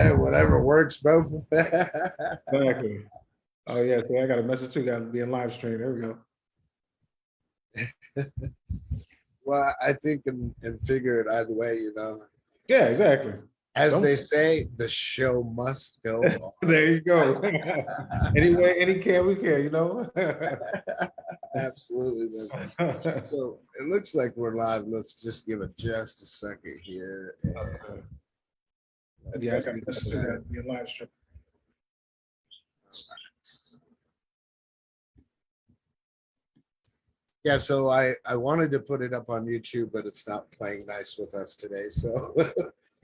Whatever works, bro. Exactly. Oh yeah, see, I got a message too. Got to be in live stream. There we go. Well, I think and figure it either way, you know. Yeah, exactly. As Some they say, the show must go there you go. Anyway, any can we can, you know. on. Absolutely, man. So it looks like we're live. Let's just give it just a second here. And let's Yeah, I make got a sure message too. Got to be in live stream. yeah, so I wanted to put it up on YouTube, but it's not playing nice with us today. So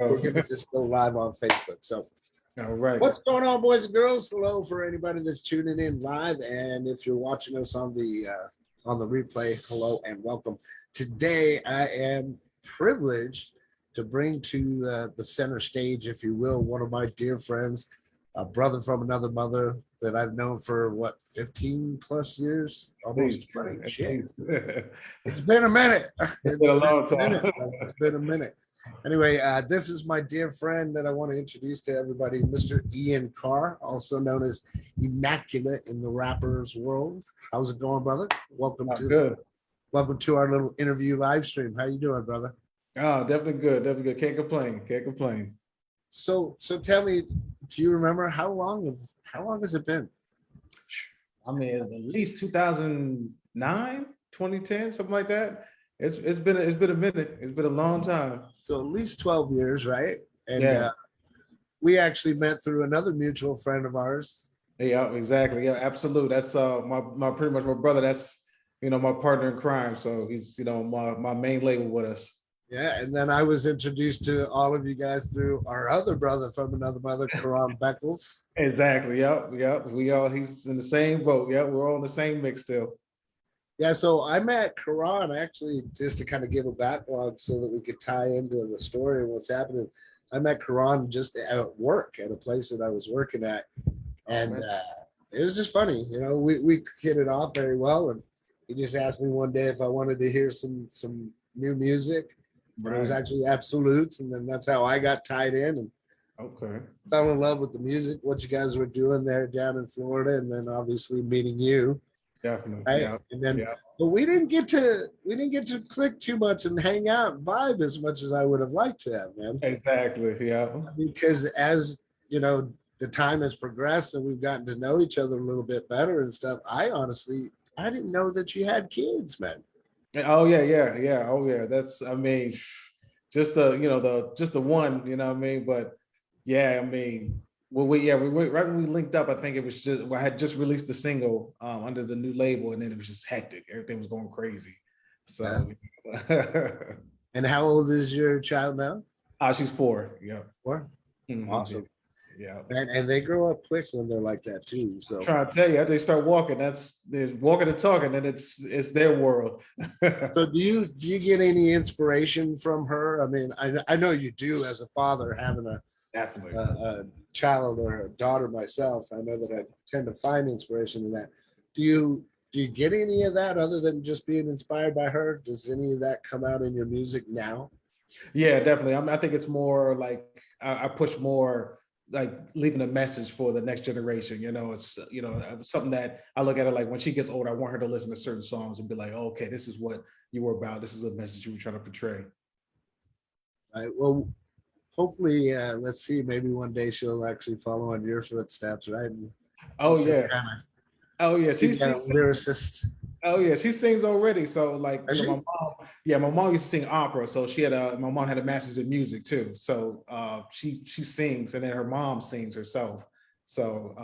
Oh, we're gonna just go live on Facebook. So all right. what's going on, boys and girls? Hello for anybody that's tuning in live, and if you're watching us on the replay, hello and welcome. Today, I am privileged to bring to the center stage, if you will, one of my dear friends, a brother from another mother that I've known for what 15 plus years, almost 20. Shit, it's been a minute. It's been a long time. It's been a minute. Anyway, this is my dear friend that I want to introduce to everybody, Mr. Ian Carr, also known as Emaculant in the rappers world. How's it going, brother? Good. Welcome to our little interview live stream. How you doing, brother? Oh, definitely good. Definitely good. Can't complain. Can't complain. So tell me, do you remember how long has it been? I mean, at least 2009, 2010, something like that. It's been a minute. It's been a long time. So at least 12 years, right? And Yeah. we actually met through another mutual friend of ours. Yeah, exactly. Yeah, absolute. That's my pretty much my brother. That's my partner in crime. So he's my main label with us. Yeah, and then I was introduced to all of you guys through our other brother from another mother, Karan Beckles. Exactly. Yep. Yep. He's in the same boat. Yep. We're all in the same mix still. Yeah, so I met Karan actually just to kind of give a backlog so that we could tie into the story and what's happening. I met Karan just at work at a place that I was working at, and it was just funny. You know, we hit it off very well, and he just asked me one day if I wanted to hear some new music. And it was actually Absolutes, and then that's how I got tied in and fell in love with the music, what you guys were doing there down in Florida, and then obviously meeting you. Definitely. Right. Yeah. And then Yeah. but we didn't get to click too much and hang out and vibe as much as I would have liked to have, man. Exactly. Yeah. Because as you know, the time has progressed and we've gotten to know each other a little bit better and stuff. I didn't know that you had kids, man. Oh yeah, yeah, yeah. Oh yeah. That's I mean, just the one, you know what I mean? But yeah, I mean, we right when we linked up, I think it was just I had just released the single under the new label, and then it was just hectic. Everything was going crazy. So And how old is your child now? she's 4. Yeah. 4. Awesome. Yeah. And they grow up quick when they're like that too. So I'm trying to tell you, they start walking. They're walking and talking, and it's their world. so do you get any inspiration from her? I mean, I know you do as a father having Definitely. a child or a daughter myself. I know that I tend to find inspiration in that. Do you get any of that other than just being inspired by her? Does any of that come out in your music now? Yeah, definitely. I think it's more like I push more like leaving a message for the next generation. It's something that I look at it like when she gets older, I want her to listen to certain songs and be like, oh, okay, this is what you were about. This is the message you were trying to portray. All right. Well, hopefully, let's see. Maybe one day she'll actually follow on your footsteps, right? And Oh yeah. Oh yeah. She's lyricist. Oh yeah, she sings already. So like my mom, my mom used to sing opera. So my mom had a master's in music too. So she sings, and then her mom sings herself. So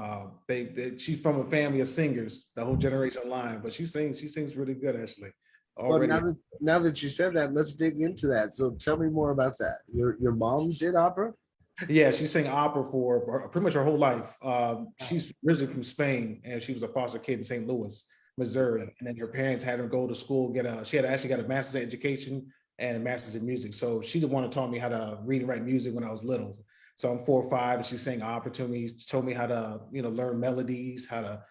she's from a family of singers, the whole generation line. But she sings really good actually. Well, Already. now that you said that, let's dig into that. So tell me more about that. Your mom did opera? Yeah, she sang opera for pretty much her whole life. She's originally from Spain, and she was a foster kid in St. Louis, Missouri. And then her parents had her go to school, she had actually got a master's in education and a master's in music. So she the one who taught me how to read and write music when I was little. So I'm 4 or 5, and she sang opera to me. She told me how to, learn melodies, how to,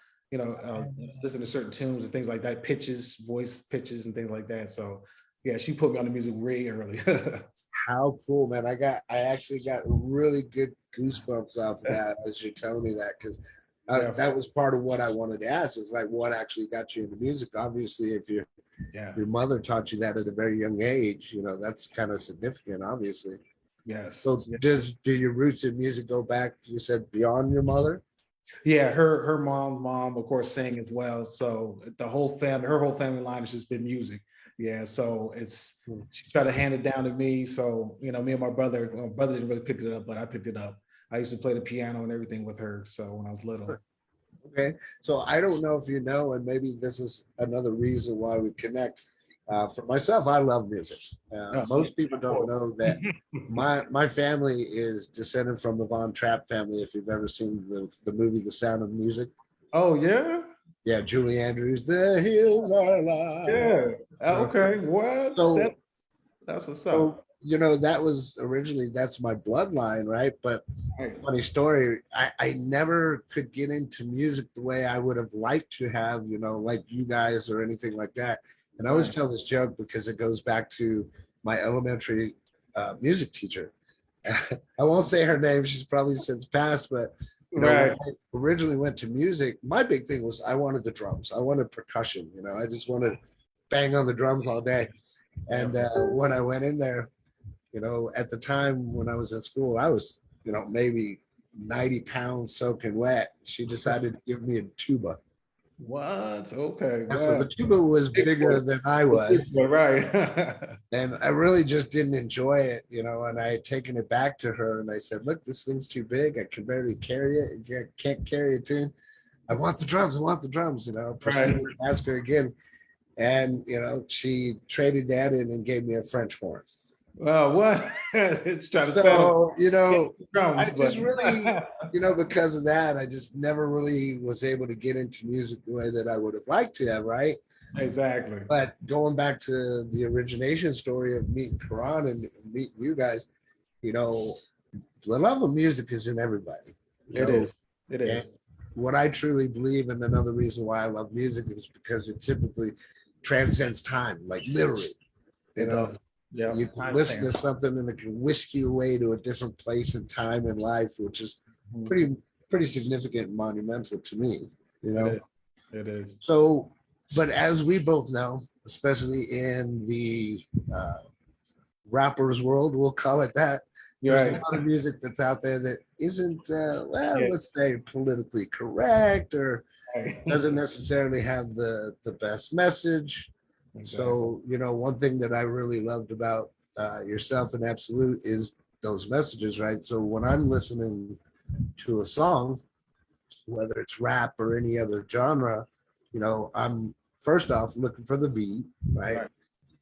listen to certain tunes and things like that, pitches, voice pitches, and things like that. So yeah, she put me on the music way early. How cool, man. I actually got really good goosebumps off of that as you're telling me that, because Yeah, that was part of what I wanted to ask is like what actually got you into music. Obviously, if yeah, your mother taught you that at a very young age, that's kind of significant, obviously. yes. So do your roots in music go back, you said, beyond your mother? Yeah, her mom, of course, sang as well. So the whole family, her whole family line has just been music. Yeah, so she tried to hand it down to me. So me and my brother didn't really pick it up, but I picked it up. I used to play the piano and everything with her. So when I was little. Okay. So I don't know if you know, and maybe this is another reason why we connect. For myself, I love music. Most people Of don't course. know that my family is descended from the Von Trapp family. If you've ever seen the movie The Sound of Music, Oh yeah, yeah, Julie Andrews, The Hills Are Alive. yeah. Okay, what? So That's what's up. so that was originally, that's my bloodline, right? But Right. funny story, I never could get into music the way I would have liked to have, like you guys or anything like that. And I always Right. tell this joke because it goes back to my elementary music teacher. I won't say her name, she's probably since passed, but when Right. I originally went to music, my big thing was I wanted the drums, I wanted percussion, I just wanted to bang on the drums all day. Yeah. And when I went in there, at the time when I was at school, I was, maybe 90 pounds soaking wet. She decided to give me a tuba. What? Okay. And so Wow. the tuba was Big boy. bigger than I was. Right. And I really just didn't enjoy it, and I had taken it back to her and I said, look, this thing's too big. I can barely carry it. I can't carry a tune. I want the drums. I want the drums, proceeded Right. to ask her again. And, she traded that in and gave me a French horn. What? It's trying to sound So, drums, I but just really, because of that, I just never really was able to get into music the way that I would have liked to have, right? exactly. But going back to the origination story of meeting Karan and meeting you guys, the love of music is in everybody. It is. It And is. what I truly believe, and another reason why I love music is because it typically transcends time, like literally, you It know, does. Yeah. you can Time listen to stamp. something and it can whisk you away to a different place and time in life, which is Mhm. pretty significant and monumental to me, It is. It is. So, but as we both know, especially in the rappers world, we'll call it that, there's a Right. lot of music that's out there that isn't, well, Yeah. let's say politically correct or Right. doesn't necessarily have the best message. Exactly. So, one thing that I really loved about yourself and Absolute is those messages, right? So when I'm listening to a song, whether it's rap or any other genre, I'm first off looking for the beat, right? Right.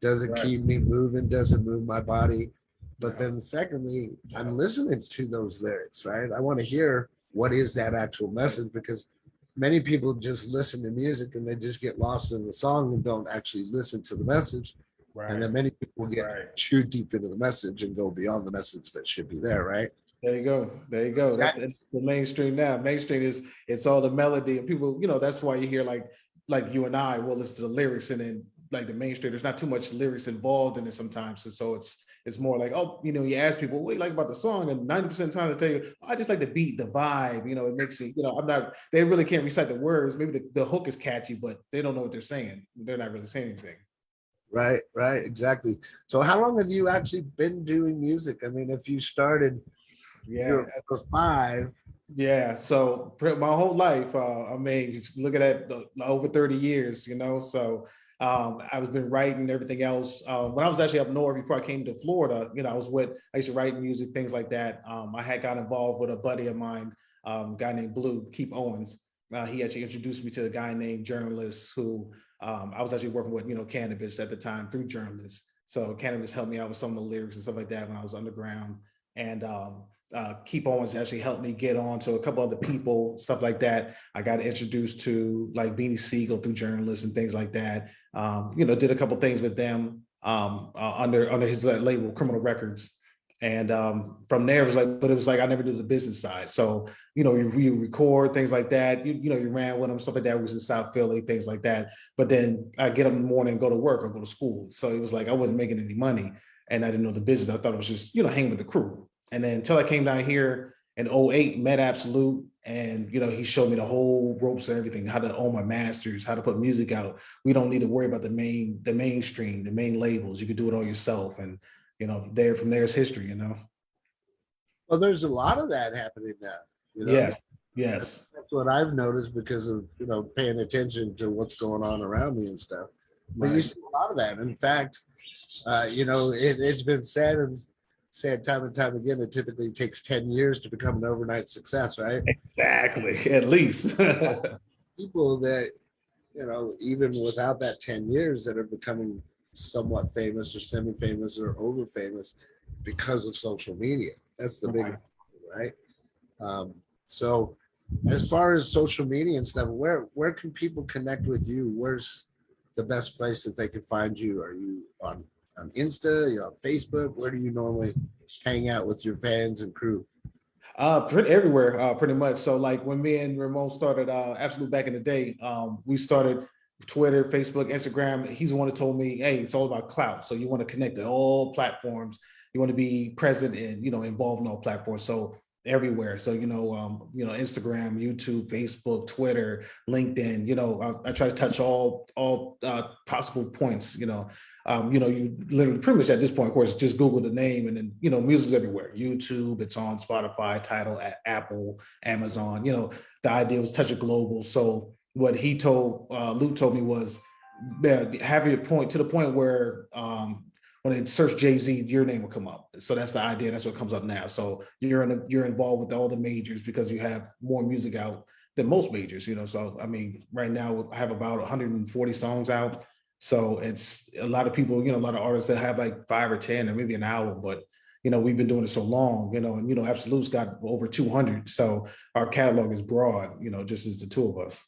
Does it Right. keep me moving? Does it move my body? But Yeah. then secondly, I'm listening to those lyrics, right? I want to hear what is that actual message, because many people just listen to music and they just get lost in the song and don't actually listen to the message. And then Right. many people get Right. too deep into the message and go beyond the message that should be there, right? There you go. There you go. That's the mainstream now. Mainstream is it's all the melody and people, that's why you hear like you and I will listen to the lyrics and then like the mainstream, there's not too much lyrics involved in it sometimes. And so it's more like, oh, you ask people, what do you like about the song? And 90% of the time they tell you, oh, I just like the beat, the vibe, it makes me, they really can't recite the words. Maybe the hook is catchy, but they don't know what they're saying. They're not really saying anything. Right, exactly. So how long have you actually been doing music? I mean, if you started, Yeah. you're for 5. Yeah, so my whole life, I mean, look at that, over 30 years, so I was been writing everything else. When I was actually up north before I came to Florida, I used to write music, things like that. I had got involved with a buddy of mine, a guy named Blue, Keep Owens. He actually introduced me to a guy named Journalist who I was actually working with, Cannabis at the time through Journalists. So Cannabis helped me out with some of the lyrics and stuff like that when I was underground. And Keep Owens actually helped me get on to a couple other people, stuff like that. I got introduced to like Beanie Siegel through Journalists and things like that. Did a couple things with them under his label, Criminal Records. And from there, it was like I never did the business side. So, you record things like that. You ran with them, stuff like that. We was in South Philly, things like that. But then I get up in the morning and go to work or go to school. So it was like I wasn't making any money. and I didn't know the business. I thought it was just, hanging with the crew. And then until I came down here in '08, met Absolute, and he showed me the whole ropes and everything, how to own my masters, how to put music out. We don't need to worry about the mainstream, the main labels. You could do it all yourself. And from there's history, Well, there's a lot of that happening now. Yes. Yes. That's what I've noticed because of paying attention to what's going on around me and stuff. But you see a lot of that. In fact, it's been said time and time again, it typically takes 10 years to become an overnight success, right? Exactly, at least. People that, even without that 10 years that are becoming somewhat famous or semi-famous or over-famous because of social media. That's the big, right? So as far as social media and stuff, where can people connect with you? Where's the best place that they can find you? Are you on Insta? Are you on Facebook? Where do you normally hang out with your fans and crew? Pretty everywhere, pretty much. So like when me and Ramon started Absolute back in the day, we started Twitter, Facebook, Instagram. He's the one that told me, hey, it's all about clout. So you want to connect to all platforms. You want to be present and, involved in all platforms. So everywhere. So, Instagram, YouTube, Facebook, Twitter, LinkedIn, I try to touch all possible points, you literally pretty much at this point, of course, just Google the name and then, music's everywhere. YouTube, it's on Spotify, Tidal, Apple, Amazon, the idea was touch it global. So what Luke told me was have your point to the point where, when they search Jay-Z, your name will come up. So that's the idea. That's what comes up now. So you're involved with all the majors because you have more music out than most majors, So I mean, right now I have about 140 songs out. So it's a lot of people, a lot of artists that have like 5 or 10 or maybe an album, but we've been doing it so long, and Absolute's got over 200. So our catalog is broad, just as the two of us.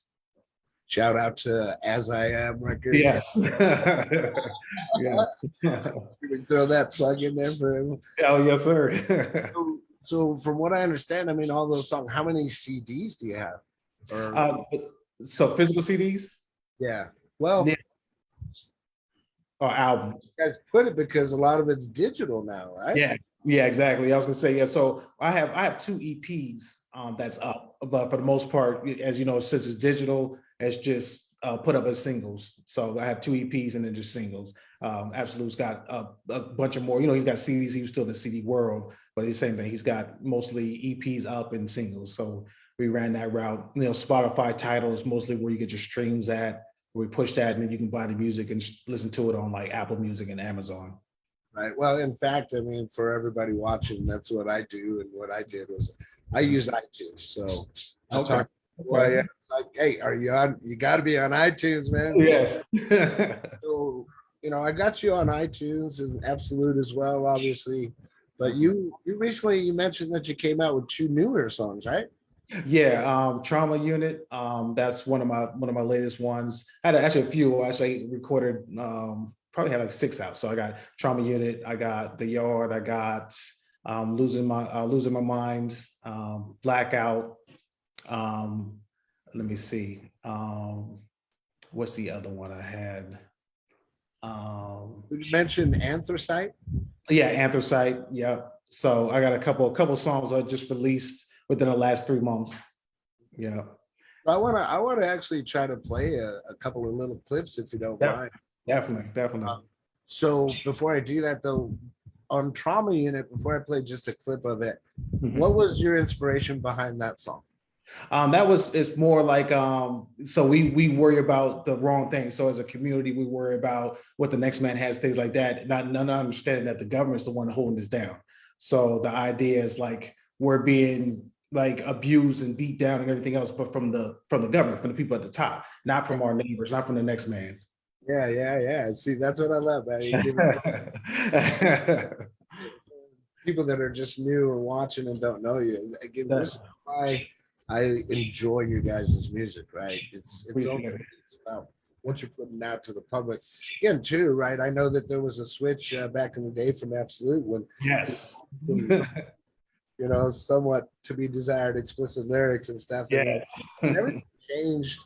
Shout out to As I Am Records. Yes. Yeah. We throw that plug in there for him. Oh, yes, sir. So from what I understand, I mean, all those songs, how many CDs do you have? So physical CDs? Yeah. Well, or album. You guys put it because a lot of it's digital now, right? Yeah, exactly. I was gonna say, yeah. So I have 2 EPs that's up, but for the most part, as you know, since it's digital, it's just put up as singles. So I have 2 EPs and then just singles. Absolute's got a bunch of more. He's got CDs. He was still in the CD world, but it's the same thing. He's got mostly EPs up and singles. So we ran that route. Spotify Tidal is mostly where you get your streams at. We push that, and then you can buy the music and listen to it on like Apple Music and Amazon. Right. Well, in fact, I mean, for everybody watching, that's what I do. And what I did was I use iTunes. So I talk like, hey, are you on? You got to be on iTunes, man. Yes. So, I got you on iTunes and Absolute as well, obviously. But you recently, you mentioned that you came out with 2 newer songs, right? Yeah, Trauma Unit. That's one of my latest ones. I had actually a few. I recorded probably had like 6 out. So I got Trauma Unit, I got The Yard, I got Losing My Mind, Blackout. Let me see. What's the other one I had? You mentioned Anthracite. Yeah, Anthracite. Yeah. So I got a couple songs I just released within the last 3 months. Yeah. I want to actually try to play a couple of little clips if you don't mind. Definitely. So before I do that though, on Trauma Unit, before I play just a clip of it, what was your inspiration behind that song? It's more like, so we worry about the wrong things. So as a community, we worry about what the next man has, things like that. Not understanding that the government's the one holding us down. So the idea is like, we're being like abused and beat down and everything else, but from the government, from the people at the top, not from our neighbors, not from the next man. Yeah. See, that's what I love, man. People that are just new and watching and don't know you. Again, this is why I enjoy you guys' music, right? It's about what you're putting out to the public. Again, too, right? I know that there was a switch back in the day from Absolute when somewhat to be desired explicit lyrics and stuff. Yes. And everything changed.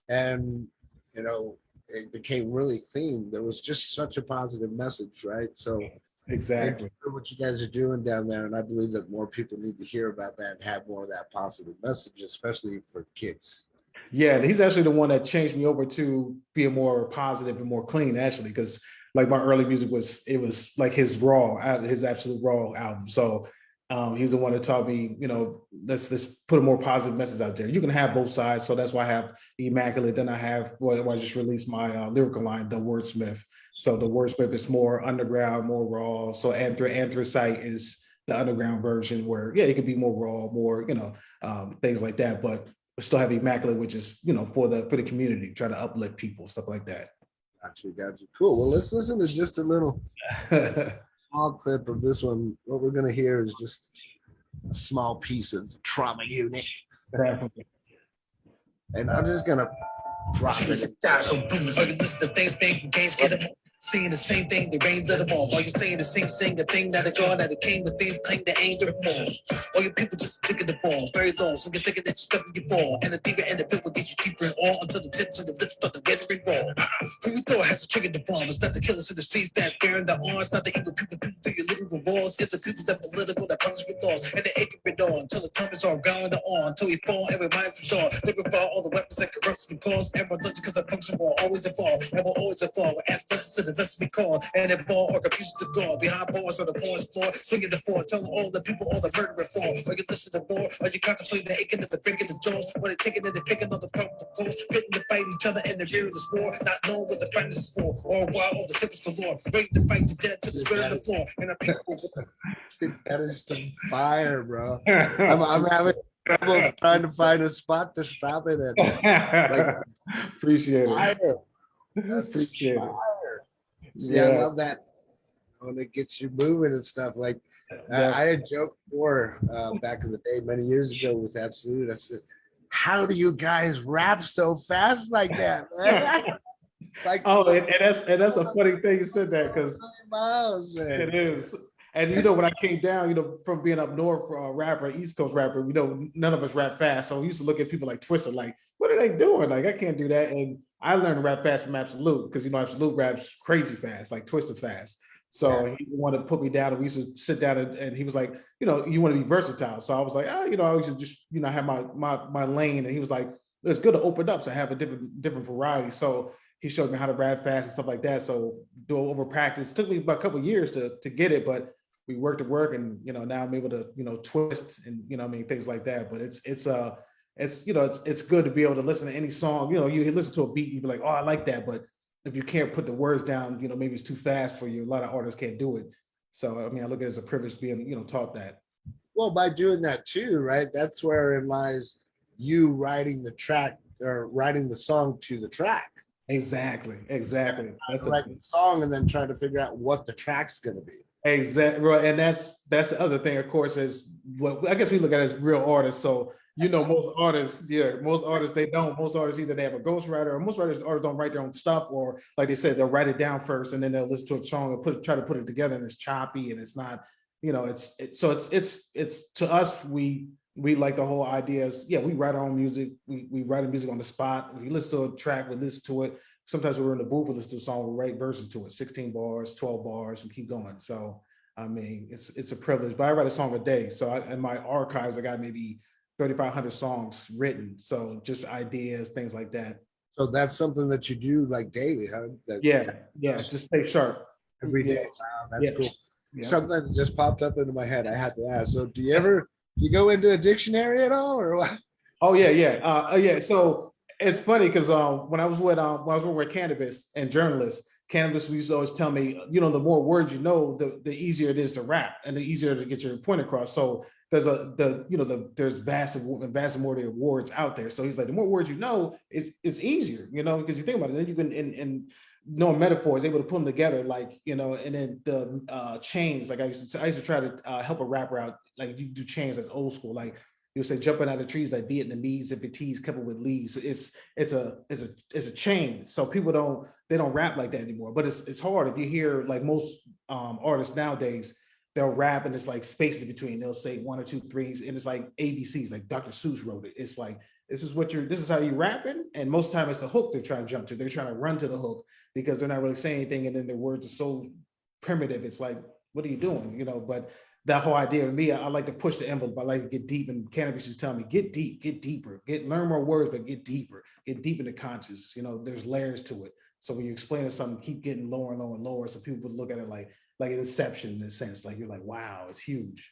And, it became really clean. There was just such a positive message, right? So thank you Exactly. for what you guys are doing down there. And I believe that more people need to hear about that and have more of that positive message, especially for kids. Yeah, he's actually the one that changed me over to being more positive and more clean, actually, because like my early music was like his his absolute raw album. So he's the one that taught me, let's put a more positive message out there. You can have both sides. So that's why I have Immaculate. Then I have I just released my lyrical line, The Wordsmith. So The Wordsmith is more underground, more raw. So Anthracite is the underground version where, yeah, it could be more raw, more, things like that. But we still have Immaculate, which is, for the community, trying to uplift people, stuff like that. Got you. Cool. Well, let's listen to just a little small clip of this one. What we're gonna hear is just a small piece of Trauma Unit, and I'm just gonna drop it. Listen to things, baby, games, get them. Seeing the same thing, the rain let them all. While you're saying the sing the thing that it gone, that it came with things, claim the anger of more. All your people just sticking the ball, very low, so you're thinking that you're stepping your ball. And the deeper end of it will get you deeper in all until the tips of the lips start to weathering raw. Who you thought has to trigger the bomb? It's not the killers in the streets that bearing the arms, not the evil people through your living room walls. It's the people that political, that punish with laws, and they aching it on until the time is all going on, until we fall and reminds the dawn. Living for all the weapons that corruption cause, and religion because the function will always evolve, and will always evolve. We're athletics to the best we call, and if all or confusion to go behind bars on the forest floor, swinging the floor, telling all the people all the murder and fall. Are you listening to more? Are you contemplating the aching of the breaking the jaws? When they're taking it and picking on the purple coast, fitting to fight each other in the rear of the war, not knowing what the fight is for, or why all the tips galore, ready to fight to death to the spirit of the floor, and our people. That is some fire, bro. I'm having trouble trying to find a spot to stop it at. Like, appreciate it. fire. That's Appreciate it. fire. Yeah, I love that when it gets you moving and stuff. Like I had joked before back in the day, many years ago with Absolute. I said, "How do you guys rap so fast like that?" Man? Like, and that's a funny thing you said that, because it is. And when I came down, from being up north for a rapper, East Coast rapper, none of us rap fast. So we used to look at people like Twister, like, what are they doing? Like, I can't do that. And I learned to rap fast from Absolute, because Absolute raps crazy fast, like Twister fast. So he wanted to put me down, and we used to sit down, and he was like, you want to be versatile. So I was like, I used to just, have my lane. And he was like, it's good to open up, so have a different variety. So he showed me how to rap fast and stuff like that. So do over practice. It took me about a couple of years to get it, but we worked to work, and now I'm able to twist and things like that. But it's good to be able to listen to any song. You listen to a beat, you be like, oh, I like that, but if you can't put the words down, maybe it's too fast for you. A lot of artists can't do it. So I look at it as a privilege being taught that. Well, by doing that too, right? That's where it lies, you writing the track or writing the song to the track. Exactly. That's the song, and then trying to figure out what the track's going to be. Exactly right, and that's the other thing, of course, is what I guess we look at as real artists. So most artists, most artists either they have a ghostwriter, or most artists don't write their own stuff, or like they said, they'll write it down first, and then they'll listen to a song and try to put it together, and it's choppy, and it's not, it's to us, we like the whole idea is, we write our own music, we write the music on the spot. If you listen to a track, we listen to it. Sometimes we're in the booth, we listen to a song, we write verses to it, 16 bars, 12 bars, and keep going. So, it's a privilege, but I write a song a day. So in my archives, I got maybe 3,500 songs written. So just ideas, things like that. So that's something that you do like daily, huh? Just stay sharp. Every day. Wow, that's cool. Yeah. Something just popped up into my head. I had to ask. So do you go into a dictionary at all, or what? Oh, yeah. So it's funny because when I was working with cannabis and journalists, cannabis used to always tell me, the more words the easier it is to rap, and the easier to get your point across. So there's there's vast majority of words out there. So he's like, the more words it's easier, because you think about it, then you can in knowing metaphors, able to put them together, like, and then the chains. Like I used to try to help a rapper out, like you do chains that's old school, like you'll say jumping out of trees like Vietnamese if it tees coupled with leaves. It's a chain. So people don't rap like that anymore. But it's hard if you hear like most artists nowadays, they'll rap and it's like spaces between. They'll say 1 or 2 3s, and it's like ABCs, like Dr. Seuss wrote it. It's this is how you rapping. And most of the time it's the hook they're trying to jump to. They're trying to run to the hook because they're not really saying anything. And then their words are so primitive. It's like, what are you doing? You know, but that whole idea of me, I like to push the envelope. I like to get deep, and Cannabis is telling me, get deep, get deeper, learn more words, but get deeper, get deep into conscious. You know, there's layers to it. So when you explain something, keep getting lower and lower and lower. So people would look at it like an inception in a sense. Like you're like, wow, it's huge.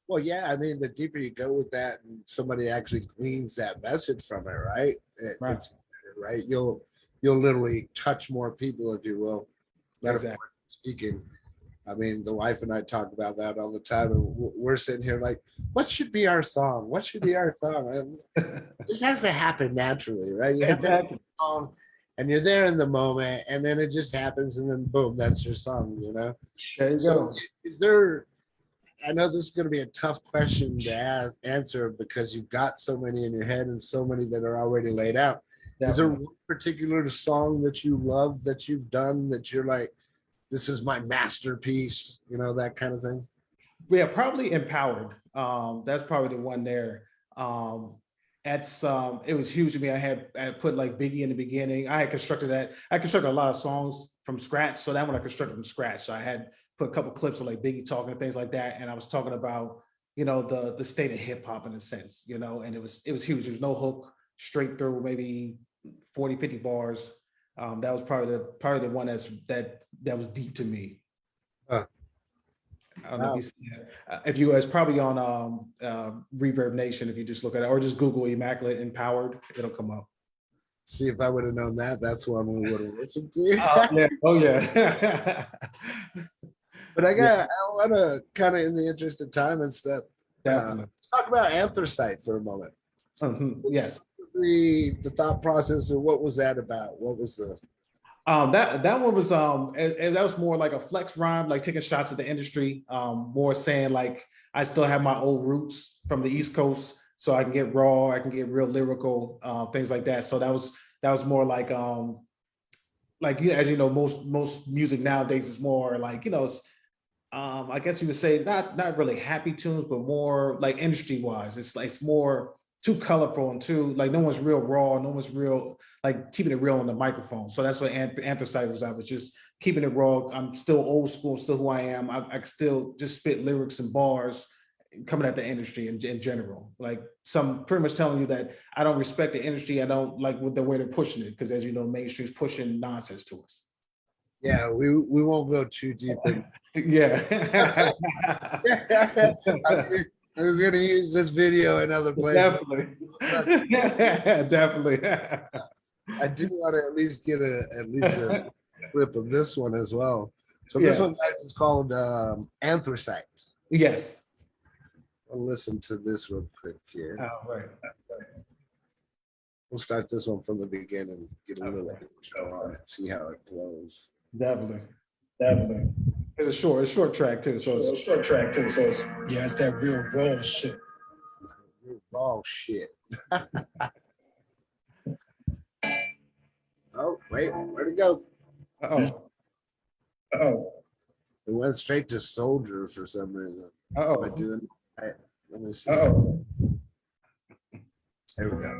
Well, yeah, I mean, the deeper you go with that, and somebody actually gleans that message from it, right? Right. It's better, right. You'll literally touch more people, if you will. Exactly. Speaking. I mean, the wife and I talk about that all the time, and we're sitting here like, what should be our song? What should be our song? This has to happen naturally, right? You have to have a song, and you're there in the moment, and then it just happens, and then boom, that's your song, you know? There you So go. is there, I know this is going to be a tough question to answer because you've got so many in your head and so many that are already laid out. Is there one particular song that you love that you've done that you're like, this is my masterpiece, you know, that kind of thing? Yeah, probably Empowered. That's probably the one there. It was huge to me. I had put like Biggie in the beginning. I constructed a lot of songs from scratch. So that one I constructed from scratch. So I had put a couple clips of like Biggie talking and things like that. And I was talking about, you know, the state of hip hop in a sense, you know, and it was huge. There was no hook, straight through, maybe 40, 50 bars. That was probably the one that was deep to me. I don't know if you see that. If you, it's probably on Reverb Nation. If you just look at it, or just Google Immaculate Empowered, it'll come up. See, if I would have known that, that's one we would have listened to. Yeah. Oh yeah. But I want to kind of, in the interest of time and stuff, talk about Anthracite for a moment. Yes. The thought process, or what was that about? What was the that one was that was more like a flex rhyme, like taking shots at the industry, more saying like I still have my old roots from the East Coast, so I can get raw, I can get real lyrical, things like that. So that was more like as you know, most music nowadays is more like, you know, it's I guess you would say not really happy tunes, but more like industry wise. It's like, it's more too colorful and too like, no one's real raw, no one's real, like keeping it real on the microphone. So that's what Anthracite was. I was just keeping it raw. I'm still old school, still who I am. I still just spit lyrics and bars coming at the industry in general. Like some pretty much telling you that I don't respect the industry. I don't like with the way they're pushing it, because as you know, mainstream's pushing nonsense to us. Yeah, we won't go too deep in. Yeah. I was gonna use this video in other places. Definitely. Definitely. I do want to at least get a clip of this one as well. So this one, guys, is called Anthracite. Yes. I'll listen to this real quick here. All right. We'll start this one from the beginning, get a little show on it, see how it flows. Definitely. It's a short track too. So it's Yeah, it's that real raw shit. Raw shit. Oh, wait, where'd it go? Uh-oh. It went straight to Soldier for some reason. Uh-oh. Am I doing right? Let me see. Uh-oh. There we go.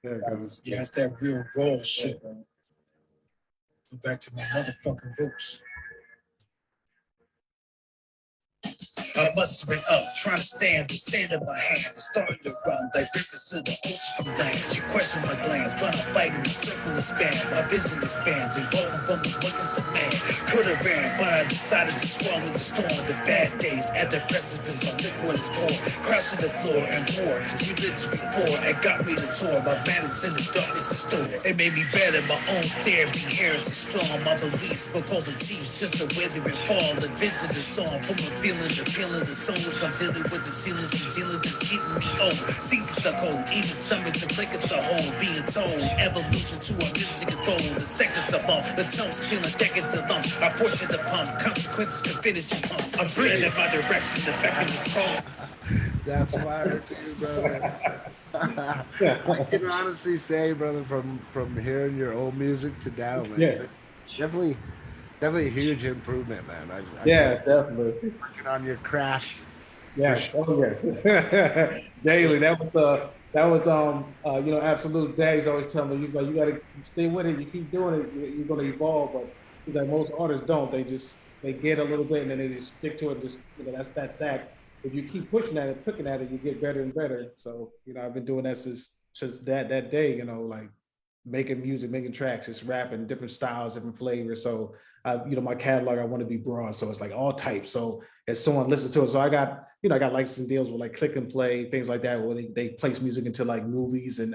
There it goes. Yeah, it's that real raw shit. Go back to my motherfucking roots. I must have been up, trying to stand the sand in my hand, starting to run like rivers to the ocean from land. You question my glance, but I'm fighting the circle of span. My vision expands, evolving from the buckets to man. Could have ran, but I decided to swallow the storm. The bad days at the precipice, my liquid is poured, crash to the floor and pour. You lived before and got me to tour. My madness in the darkness is stored. It made me better, my own therapy, heresy strong. My beliefs, because the chiefs, just the weather and fall. The vision is on, from a feeling to feeling. The souls I'm dealing with, the ceilings from dealers that's keeping me old. Seasons are cold, even summers and blinkers to hold. Being told, evolution to our music is bold. The seconds are bomb, the chumps stealing decades of lumps. I portrait the pump, consequences can finish your pumps. I'm free in my direction, the beckon is cold. That's fire too, brother. I can honestly say, brother, from hearing your old music to now, man, definitely a huge improvement, man. Definitely. Working on your craft. Yes. Oh yeah. Daily. That was That was Absolute Daddy's always telling me, he's like, you gotta stay with it, you keep doing it, you're gonna evolve. But he's like, most artists don't. They get a little bit and then they just stick to it, just that's that. If you keep pushing at it, picking at it, you get better and better. So, I've been doing that since that day, like making music, making tracks, just rapping, different styles, different flavors. So my catalog, I want to be broad. So it's like all types. So if someone listens to it, so I got licensing deals with like Click and Play, things like that, where they place music into like movies and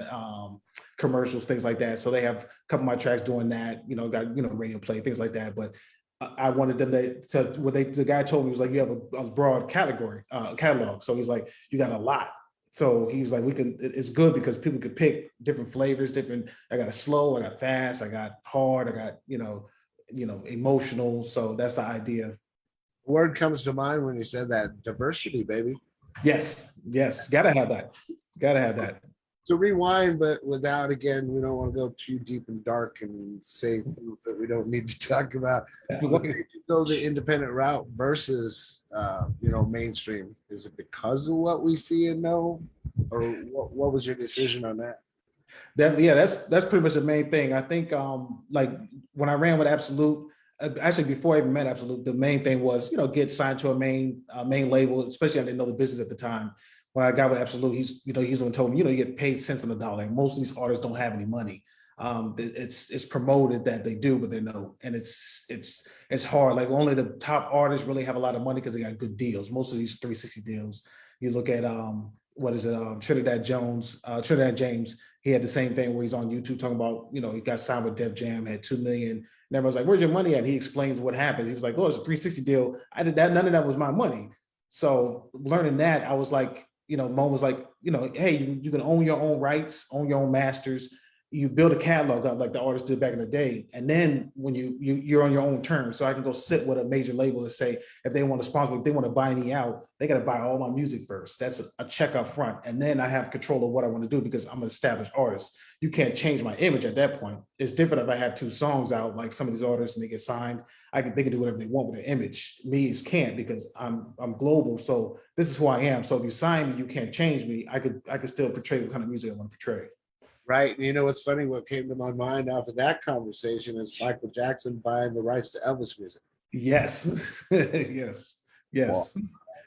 commercials, things like that. So they have a couple of my tracks doing that, got, radio play, things like that. But I wanted them to what the guy told me was like, you have a broad catalog. So he's like, you got a lot. So he was like, it's good because people could pick different flavors, I got a slow, I got fast, I got hard, I got, emotional. So that's the idea. Word comes to mind when you said that, diversity, baby. Yes. Gotta have that. To rewind, but without, again, we don't want to go too deep and dark and say things that we don't need to talk about. What made you go the independent route versus, mainstream? Is it because of what we see and know, or what was your decision on that? That's pretty much the main thing. I think like when I ran with Absolute, actually before I even met Absolute, the main thing was get signed to a main label. Especially I didn't know the business at the time. When I got with Absolute, he's the one told me you get paid cents on the dollar. Like most of these artists don't have any money. It's promoted that they do, but they know, and it's hard. Like only the top artists really have a lot of money because they got good deals. Most of these 360 deals, you look at Trinidad James. He had the same thing where he's on YouTube talking about, he got signed with Def Jam, had 2 million. And everyone's like, where's your money at? And he explains what happens. He was like, oh, it's a 360 deal. I did that. None of that was my money. So learning that, I was like, Mo was like, hey, you can own your own rights, own your own masters. You build a catalog up like the artists did back in the day. And then when you're on your own terms, so I can go sit with a major label and say, if they want to sponsor, if they want to buy me out, they got to buy all my music first. That's a check up front. And then I have control of what I want to do because I'm an established artist. You can't change my image at that point. It's different if I have 2 songs out, like some of these artists, and they get signed. They can do whatever they want with their image. Me is can't because I'm global. So this is who I am. So if you sign me, you can't change me. I could still portray what kind of music I want to portray. Right. And what's funny, what came to my mind after that conversation is Michael Jackson buying the rights to Elvis music. Yes. yes.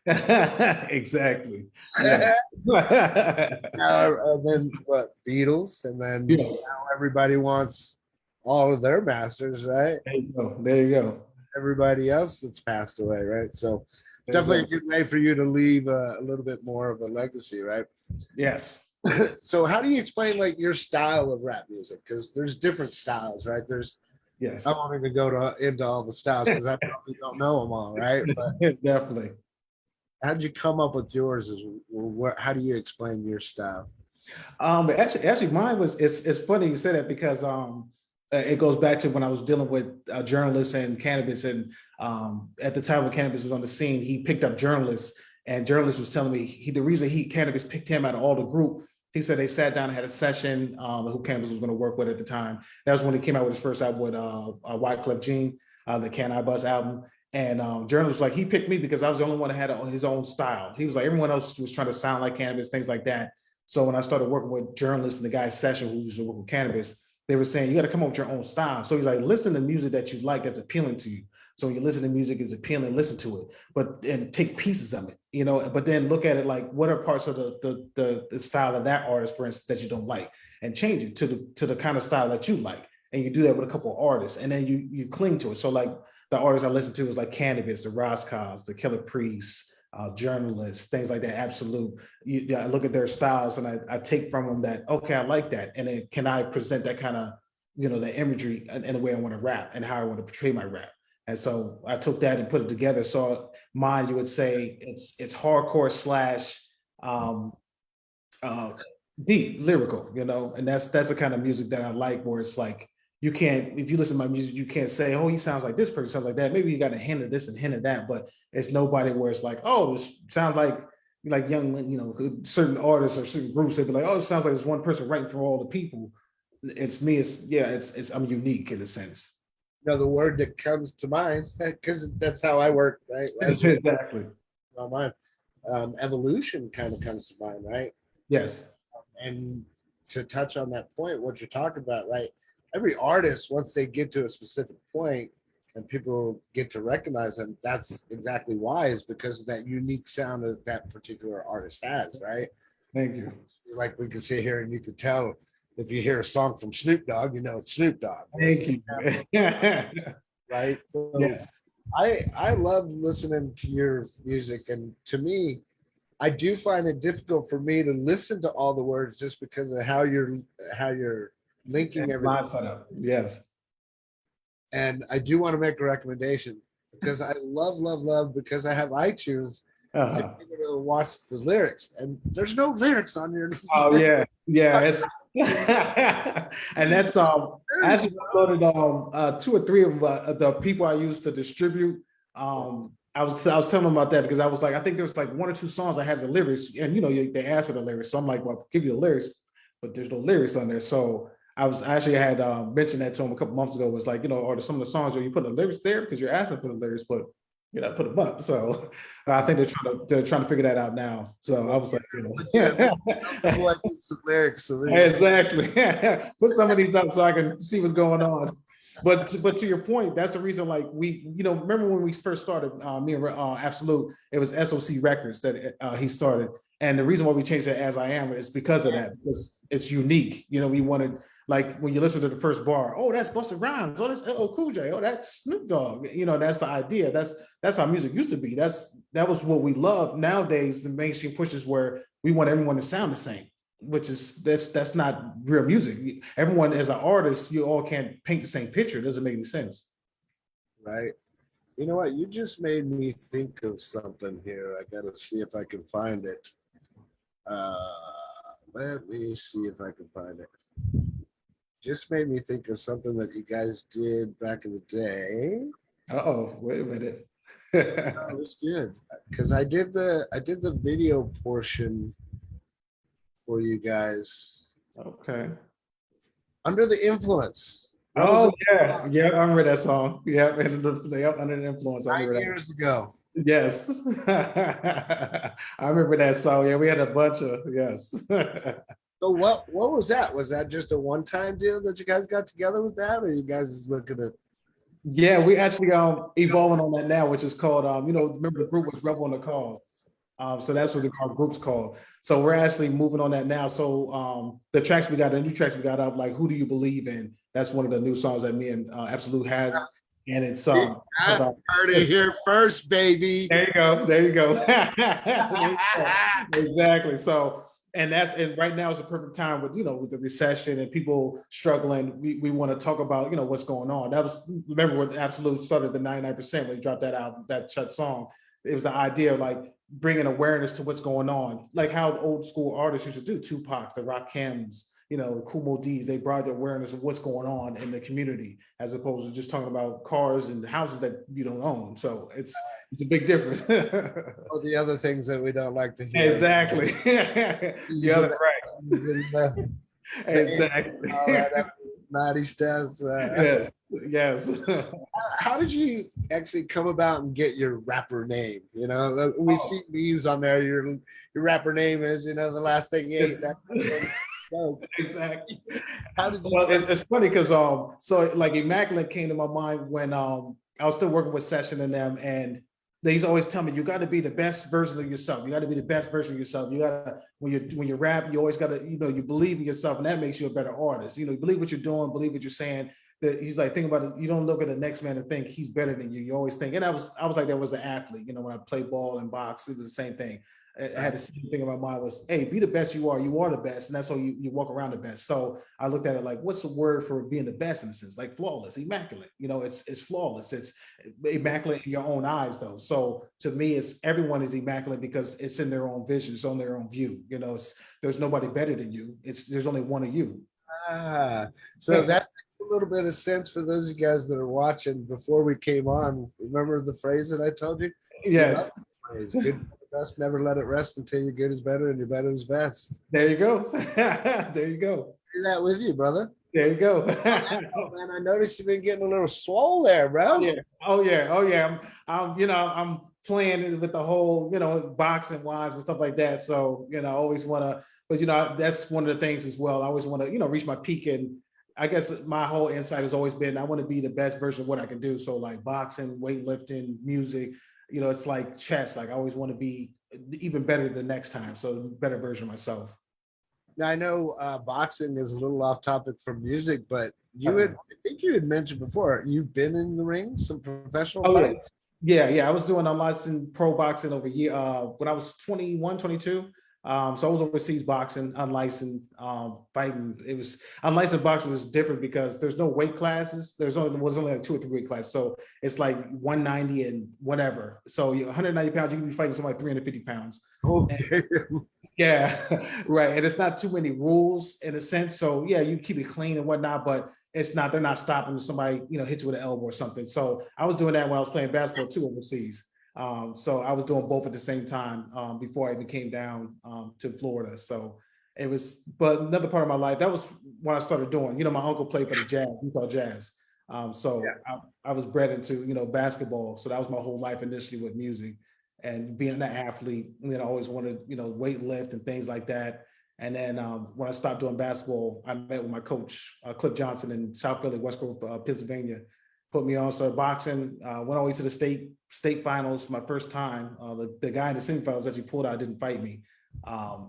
Exactly. Yeah. And then what, Beatles, and then now everybody wants all of their masters, right? There you go. Everybody else that's passed away, right? So definitely a good way for you to leave a little bit more of a legacy, right? Yes. So how do you explain like your style of rap music? Because there's different styles, right? Yes. I won't even go into all the styles because I probably don't know them all, right? But definitely. How did you come up with yours? How do you explain your style? Actually, mine was. It's funny you say that because it goes back to when I was dealing with journalists and cannabis, and at the time when cannabis was on the scene, he picked up journalists, and journalists was telling me the reason cannabis picked him out of all the group. He said they sat down and had a session who cannabis was going to work with at the time. That was when he came out with his first album with Wyclef Jean, the Can I Buzz album. And journalists like, he picked me because I was the only one that had his own style. He was like, everyone else was trying to sound like cannabis, things like that. So when I started working with journalists in the guy's session who used to work with cannabis, they were saying, you got to come up with your own style. So he's like, listen to music that you like that's appealing to you. So when you listen to music is appealing, listen to it, and take pieces of it, but then look at it like, what are parts of the style of that artist, for instance, that you don't like, and change it to the kind of style that you like. And you do that with a couple of artists, and then you cling to it. So like the artists I listen to is like Cannabis, the Roscoe's, the Killer Priests, journalists, things like that. Absolute. I look at their styles and I take from them that, okay, I like that. And then can I present that kind of, the imagery in the way I want to rap and how I want to portray my rap. And so I took that and put it together. So mine, you would say it's hardcore / deep lyrical, and that's the kind of music that I like, where it's like, you can't, if you listen to my music, you can't say, oh, he sounds like this person, sounds like that. Maybe you got a hint of this and hint of that, but it's nobody where it's like, oh, this sounds like young, certain artists or certain groups, they'd be like, oh, it sounds like there's one person writing for all the people. It's me, I'm unique in a sense. The word that comes to mind, because that's how I work, right? Exactly. On mine. Evolution kind of comes to mind, right? Yes. And to touch on that point, what you're talking about, right? Every artist, once they get to a specific point and people get to recognize them, that's exactly why, is because of that unique sound that that particular artist has, right? Thank you. Like we can sit here and you could tell if you hear a song from Snoop Dogg, you know it's Snoop Dogg. Thank you. Right? So Yes. I love listening to your music, and to me, I do find it difficult for me to listen to all the words just because of how you're linking everything. Line setup. Yes. And I do want to make a recommendation because I love because I have iTunes. I'm Uh-huh. able to watch the lyrics, and there's no lyrics on here. Oh yeah, yeah. It's and that's I actually downloaded 2 or 3 of the people I used to distribute. I was telling them about that because I was like, I think there was like 1 or 2 songs I had the lyrics, and you know they asked for the lyrics, so I'm like, well, I'll give you the lyrics, but there's no lyrics on there. So I actually had mentioned that to him a couple months ago. Was like, you know, are there some of the songs where you put the lyrics there because you're asking for the lyrics, but you know, put them up. So I think they're trying to figure that out now. So I was like, you know, I need some lyrics. So exactly. Put some of these up so I can see what's going on. But to your point, that's the reason. Like we, you know, remember when we first started, me and Absolute, it was SOC Records that he started, and the reason why we changed it As I Am is because of that. Because it's unique. You know, we wanted, like when you listen to the first bar, oh, that's Busta Rhymes, oh, that's LL Cool J, oh, that's Snoop Dogg. You know, that's the idea. That's how music used to be. That was what we love. Nowadays, the mainstream pushes where we want everyone to sound the same, which is that's not real music. Everyone as an artist, you all can't paint the same picture. It doesn't make any sense. right. You know what? You just made me think of something here. I gotta see if I can find it. Let me see if I can find it. Just made me think of something that you guys did back in the day. Uh-oh, wait a minute. Oh, it was good because I did the video portion for you guys. Okay. Under the Influence. That Oh was yeah, I remember that song. Yeah, and they up under the influence. I 9 remember that. years ago. Yes. I remember that song. Yeah, we had a bunch of yes. So what was that? Was that just a one-time deal that you guys got together with that, or you guys is looking at? Yeah, we actually evolving on that now, which is called you know, remember the group was Rebel on the Cause. So that's what our group's called. So we're actually moving on that now. So the new tracks we got up, like Who Do You Believe In? That's one of the new songs that me and Absolute has. And it's I heard it here first, baby. There you go. There you go. Exactly. So and right now is the perfect time with, you know, with the recession and people struggling. We want to talk about, you know, what's going on. That was, remember when Absolute started the 99% when he dropped that album, that Chut song. It was the idea of like bringing awareness to what's going on, like how the old school artists used to do. Tupac's, the Rakims, you know, the Kumo D's, they brought the awareness of what's going on in the community, as opposed to just talking about cars and houses that you don't own. So it's a big difference. Or the other things that we don't like to hear. Exactly. The other right. Exactly. Naughty stuff. Yes. Yes. How did you actually come about and get your rapper name? You know, we see memes on there. Your rapper name is, you know, the last thing you ate. Exactly. How did you? Well, it's funny because so like Imaculant came to my mind when I was still working with Session and them, and they used to always tell me, you got to be the best version of yourself. You got to be the best version of yourself. You got to, when you rap, you always got to, you know, you believe in yourself, and that makes you a better artist. You know, you believe what you're doing, believe what you're saying. That he's like, think about it. You don't look at the next man and think he's better than you. You always think, and I was like, that was an athlete. You know, when I played ball and box, it was the same thing. I had the same thing in my mind was, hey, be the best you are. You are the best, and that's how you walk around the best. So I looked at it like, what's the word for being the best in a sense? Like flawless, immaculate. You know, it's flawless. It's immaculate in your own eyes, though. So to me, it's everyone is immaculate because it's in their own vision, it's on their own view. You know, there's nobody better than you. There's only one of you. So that makes a little bit of sense for those of you guys that are watching. Before we came on, remember the phrase that I told you? Yes. Good best, never let it rest until your good is better and your better is best. There you go. There you go. Do that with you, brother. There you go. Oh, man, I noticed you've been getting a little swole there, bro. Oh yeah. I'm you know, I'm playing with the whole, you know, boxing wise and stuff like that. So, you know, I always want to But that's one of the things as well. I always want to reach my peak, and I guess my whole insight has always been I want to be the best version of what I can do. So like boxing, weightlifting, music, it's like chess. Like I always want to be even better the next time. So better version of myself. Now I know boxing is a little off topic from music, but I think you had mentioned before, you've been in the ring, some professional fights. Yeah. I was doing unlicensed pro boxing over here when I was 21, 22. So I was overseas boxing, unlicensed, fighting. It was unlicensed boxing is different because there's no weight classes. Was only like 2 or 3 weight classes. So it's like 190 and whatever. So you're 190 pounds, you can be fighting somebody 350 pounds. Oh, yeah, right. And it's not too many rules in a sense. So yeah, you keep it clean and whatnot, but they're not stopping if somebody, hits you with an elbow or something. So I was doing that when I was playing basketball too overseas. So I was doing both at the same time before I even came down to Florida. So it was, but another part of my life, that was what I started doing. My uncle played for the Jazz, Utah Jazz. I was bred into, basketball. So that was my whole life initially with music and being an athlete. I always wanted, weight lift and things like that. And then when I stopped doing basketball, I met with my coach, Cliff Johnson in South Philly, West Grove, Pennsylvania. Put me on, started boxing, went all the way to the state finals my first time. The guy in the semifinals actually pulled out, didn't fight me.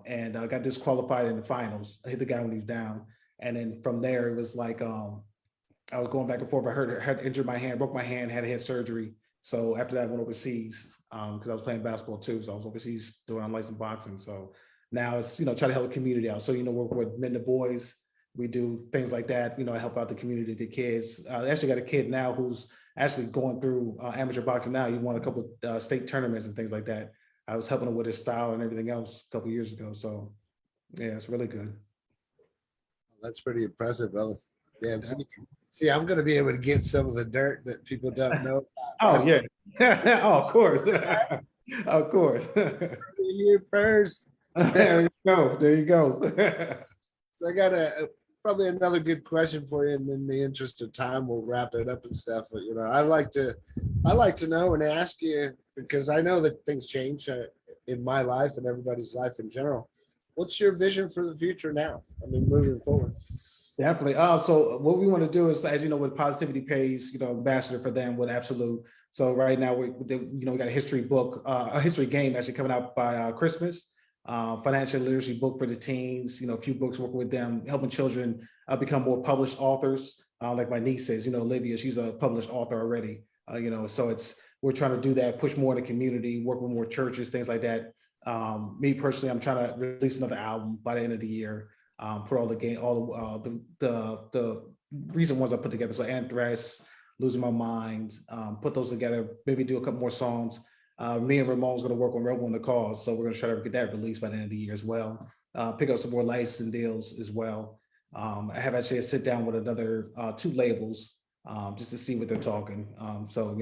And I got disqualified in the finals. I hit the guy when he was down. And then from there, it was like, I was going back and forth. I had injured my hand, broke my hand, had head surgery. So after that, I went overseas because I was playing basketball too. So I was overseas doing unlicensed boxing. So now it's, try to help the community out. So, work with men to boys. We do things like that, help out the community, the kids. I actually got a kid now who's actually going through amateur boxing now. He won a couple state tournaments and things like that. I was helping him with his style and everything else a couple years ago. So yeah, it's really good. That's pretty impressive, brother. Yeah. See, I'm going to be able to get some of the dirt that people don't know. Oh, yeah. Oh, of course. Of course. You first. There you go. There you go. So I got probably another good question for you, and in the interest of time, we'll wrap it up and stuff. But I like to know and ask you, because I know that things change in my life and everybody's life in general. What's your vision for the future now? I mean, moving forward. Definitely. So what we want to do is, as with Positivity Pays, ambassador for them with Absolute. So right now we got a history book, a history game actually coming out by Christmas. Financial literacy book for the teens, a few books working with them, helping children become more published authors. Like my niece is, Olivia, she's a published author already. So we're trying to do that, push more in the community, work with more churches, things like that. Me personally, I'm trying to release another album by the end of the year. Put all the recent ones I put together. So Anthracite, Losing My Mind, put those together, maybe do a couple more songs. Me and Ramon's going to work on Rebel in the Cause. So we're going to try to get that released by the end of the year as well. Pick up some more licensing deals as well. I have actually a sit down with another 2 labels just to see what they're talking. So,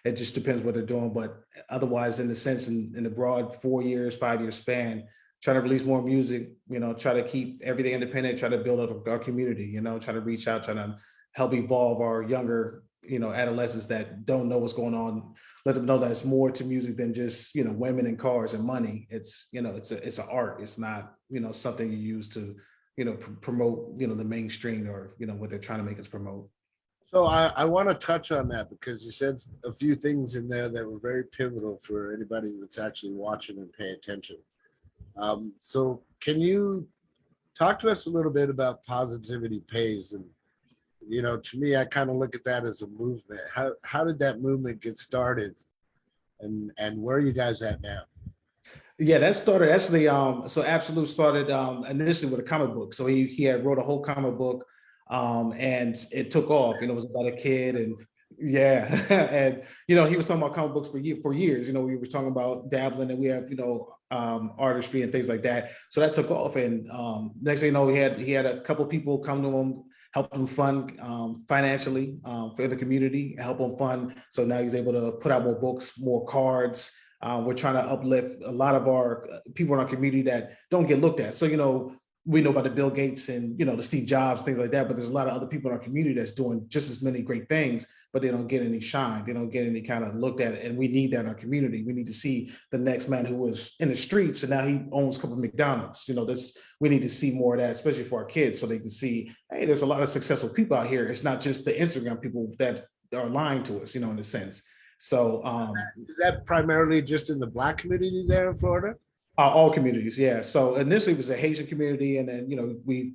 it just depends what they're doing. But otherwise, in the sense, in the broad 4 years, 5 year span, trying to release more music, try to keep everything independent, try to build up our community, try to reach out, try to help evolve our younger, adolescents that don't know what's going on. Let them know that it's more to music than just, women and cars and money. It's, it's an art. It's not, something you use to, promote, the mainstream or, what they're trying to make us promote. So I want to touch on that because you said a few things in there that were very pivotal for anybody that's actually watching and pay attention. So can you talk to us a little bit about Positivity Pays? And, to me, I kind of look at that as a movement. How did that movement get started? And where are you guys at now? Yeah, that started actually, so Absolute started initially with a comic book. So he had wrote a whole comic book and it took off. It was about a kid and yeah. And, he was talking about comic books for years. We were talking about dabbling and we have, artistry and things like that. So that took off. And next thing you know, he had a couple people come to him, help him fund financially for the community, help him fund. So now he's able to put out more books, more cards. We're trying to uplift a lot of our people in our community that don't get looked at. So, we know about the Bill Gates and, the Steve Jobs, things like that, but there's a lot of other people in our community that's doing just as many great things, but they don't get any shine. They don't get any kind of looked at it. And we need that in our community. We need to see the next man who was in the streets and now he owns a couple of McDonald's. We need to see more of that, especially for our kids, so they can see, hey, there's a lot of successful people out here. It's not just the Instagram people that are lying to us, in a sense. So is that primarily just in the Black community there in Florida? all communities, yeah. So initially it was a Haitian community, and then we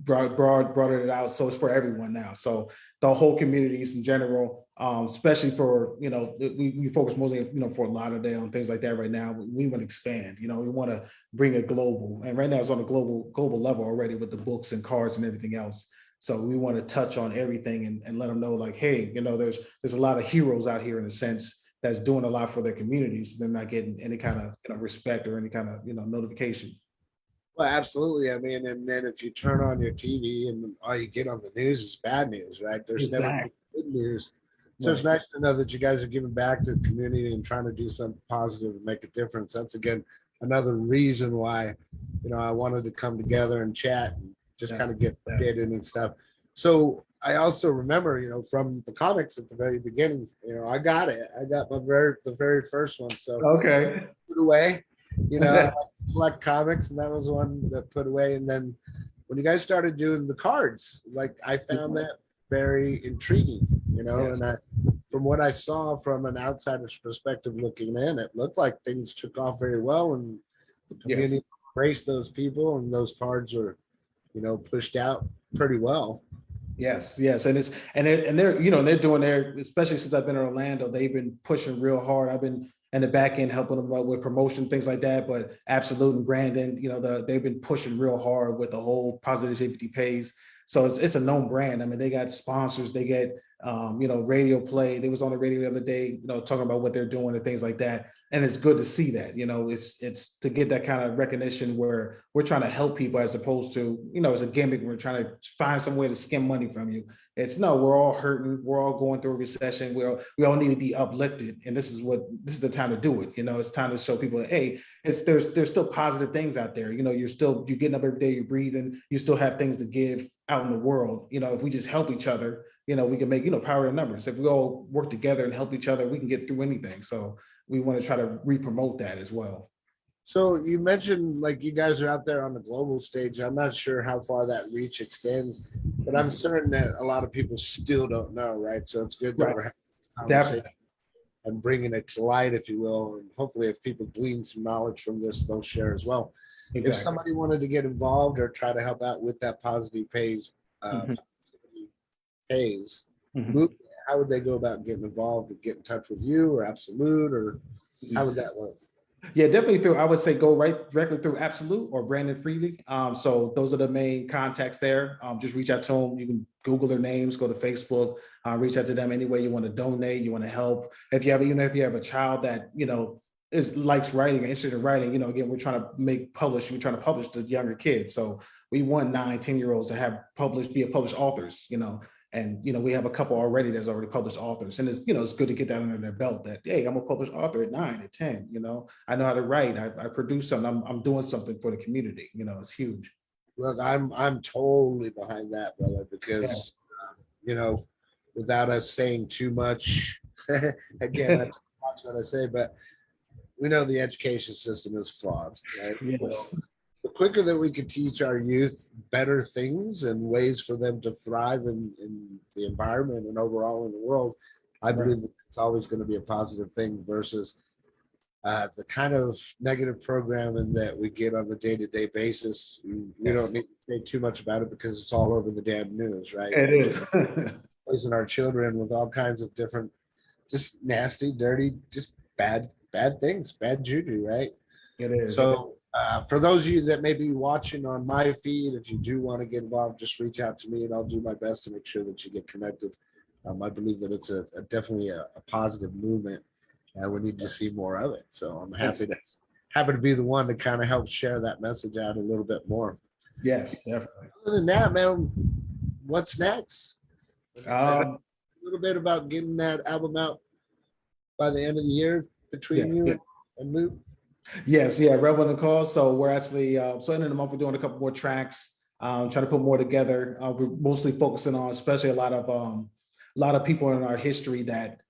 brought it out, so it's for everyone now. So the whole communities in general, especially for we focus mostly Fort Lauderdale and things like that right now. We want to expand. We want to bring it global, and right now it's on a global level already with the books and cards and everything else. So we want to touch on everything and let them know, like, hey, there's a lot of heroes out here in a sense that's doing a lot for their communities. They're not getting any kind of respect or any kind of notification. Well, absolutely. I mean, and then if you turn on your TV and all you get on the news is bad news, right? There's never good news. So it's nice to know that you guys are giving back to the community and trying to do something positive and make a difference. That's, again, another reason why I wanted to come together and chat and just kind of get updated and stuff. So I also remember, from the comics at the very beginning, I got it. I got the very first one. So okay, put away, I collect comics, and that was one that put away. And then when you guys started doing the cards, like, I found that very intriguing, Yes. and from what I saw from an outsider's perspective looking in, it looked like things took off very well, and the community embraced those people, and those cards were, pushed out pretty well. Yes, and they're doing their, especially since I've been in Orlando, they've been pushing real hard. I've been in the back end helping them out with promotion, things like that. But Absolute and Brandon, they've been pushing real hard with the whole Positivity Pays. So it's a known brand. I mean, they got sponsors, they get radio play. They was on the radio the other day, talking about what they're doing and things like that. And it's good to see that. It's to get that kind of recognition where we're trying to help people, as opposed to, it's a gimmick. We're trying to find some way to skim money from you. It's no, we're all hurting. We're all going through a recession. We all need to be uplifted. And this is the time to do it. It's time to show people, hey, there's still positive things out there. You're getting up every day, you're breathing, you still have things to give out in the world. If we just help each other, we can make, power in numbers. If we all work together and help each other, we can get through anything. So we want to try to re-promote that as well. So you mentioned, like, you guys are out there on the global stage. I'm not sure how far that reach extends, but I'm certain that a lot of people still don't know, right? So it's good that we're having a conversation and bringing it to light, if you will. And hopefully if people glean some knowledge from this, they'll share as well. Exactly. If somebody wanted to get involved or try to help out with that Positivity Pays movement, how would they go about getting involved and get in touch with you or Absolute, or how would that work? Yeah, definitely I would say go directly through Absolute or Brandon Freely. So those are the main contacts there. Just reach out to them. You can Google their names, go to Facebook, reach out to them any way you want to donate, you want to help. If you have a child that, likes writing or interested in writing, again, we're trying to publish to younger kids. So we want 9-10-year-olds to be published authors, and we have a couple already that's already published authors, and it's good to get that under their belt that, hey, I'm a published author at 9, at 10. I know how to write. I produce something. I'm doing something for the community. It's huge. Look, I'm totally behind that, brother, because without us saying too much, again, that's what I say, but we know the education system is flawed, right? Yes. So the quicker that we could teach our youth better things and ways for them to thrive in the environment and overall in the world, I believe that it's always going to be a positive thing versus the kind of negative programming that we get on the day-to-day basis. We don't need to say too much about it because it's all over the damn news, right? It is. Poison our children with all kinds of different, just nasty, dirty, just bad things, bad juju, right? It is. So for those of you that may be watching on my feed, if you do want to get involved, just reach out to me and I'll do my best to make sure that you get connected. I believe that it's definitely a positive movement, and we need to see more of it. So I'm happy to be the one to kind of help share that message out a little bit more. Yes, definitely. Other than that, man, what's next? A little bit about getting that album out by the end of the year between you and Luke. Yes, Rebel in the Cause. So we're actually so end of the month we're doing a couple more tracks, trying to put more together. We're mostly focusing on, especially a lot of a lot of people in our history that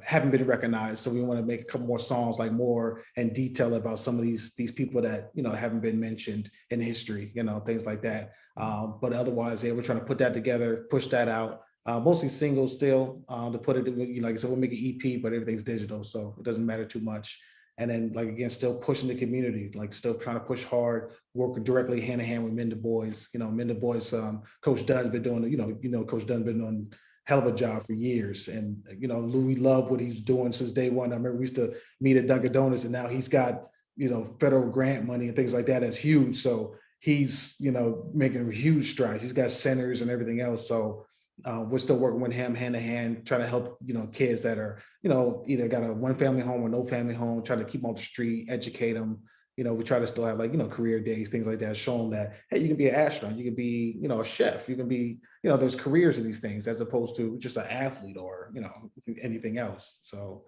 haven't been recognized. So we want to make a couple more songs, like more in detail about some of these people that, you know, haven't been mentioned in history, you know, things like that. But otherwise, yeah, we're trying to put that together, push that out. Mostly singles still, to put it, you know, like I said, we'll make an EP, but everything's digital, so it doesn't matter too much. And then, like, again, still pushing the community, like still trying to push hard, work directly hand in hand with Men to Boys. You know, Men to Boys, Coach Dunn's been doing, Coach Dunn's been doing hell of a job for years. And, you know, Louis loved what he's doing since day one. I remember we used to meet at Dunkin' Donuts, and now he's got, you know, federal grant money and things like that. That's huge. So he's, you know, making huge strides. He's got centers and everything else. So we're still working with him hand in hand, trying to help, you know, kids that are, you know, either got a one family home or no family home, trying to keep them off the street, educate them. You know, we try to still have, like, you know, career days, things like that, show them that, hey, you can be an astronaut, you can be, you know, a chef, you can be, you know, there's careers in these things as opposed to just an athlete or, you know, anything else. So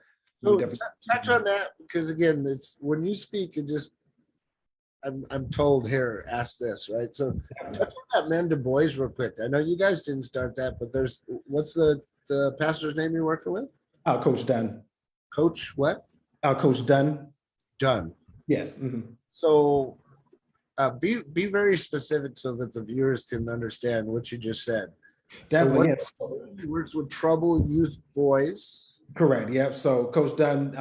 So touch on that, because again, it's when you speak, it just, I'm told here, ask this, right? So touch on that Men to Boys real quick. I know you guys didn't start that, but what's the pastor's name you're working with? Coach Dunn. Coach what? Coach Dunn. Dunn. Yes. Mm-hmm. So be very specific so that the viewers can understand what you just said. Definitely, so yes. He works with troubled youth boys. Correct. Yep. So Coach Dunn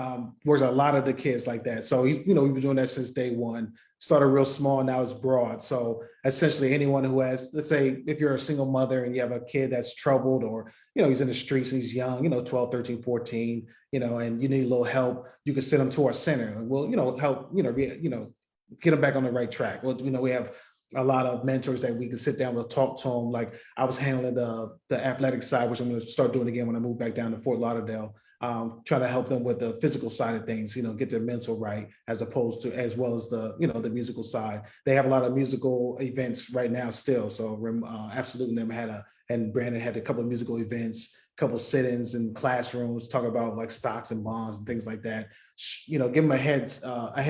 works with a lot of the kids like that. So he's, you know, we've been doing that since day one. Started real small, now it's broad. So essentially anyone who has, let's say if you're a single mother and you have a kid that's troubled, or, you know, he's in the streets and he's young, you know, 12, 13, 14, you know, and you need a little help, you can send them to our center and we'll, you know, help, you know, get them back on the right track. Well, you know, we have a lot of mentors that we can sit down, we'll talk to them. Like I was handling the athletic side, which I'm going to start doing again when I move back down to Fort Lauderdale. Trying to help them with the physical side of things, you know, get their mental right, as opposed to, as well as the, you know, the musical side. They have a lot of musical events right now still. So Absolute them and Brandon had a couple of musical events, a couple of sit-ins in classrooms, talk about like stocks and bonds and things like that. You know, give them a head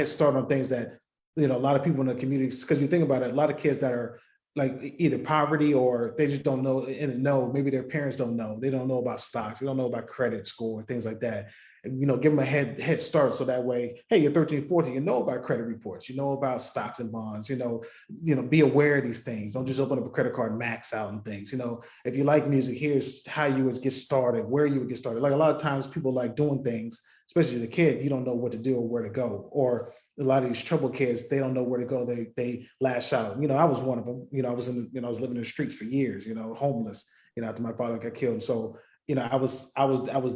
start on things that, you know, a lot of people in the community, because you think about it, a lot of kids that are like either poverty or they just don't know, maybe their parents don't know. They don't know about stocks. They don't know about credit score, things like that. And, you know, give them a head start. So that way, hey, you're 13, 14, you know about credit reports, you know about stocks and bonds, you know, be aware of these things. Don't just open up a credit card, max out and things. You know, if you like music, here's how you would get started, where you would get started. Like a lot of times people like doing things, especially as a kid, you don't know what to do or where to go. Or a lot of these troubled kids, they don't know where to go. They lash out. You know, I was one of them. You know, I was living in the streets for years, you know, homeless, you know, after my father got killed. So, you know, I was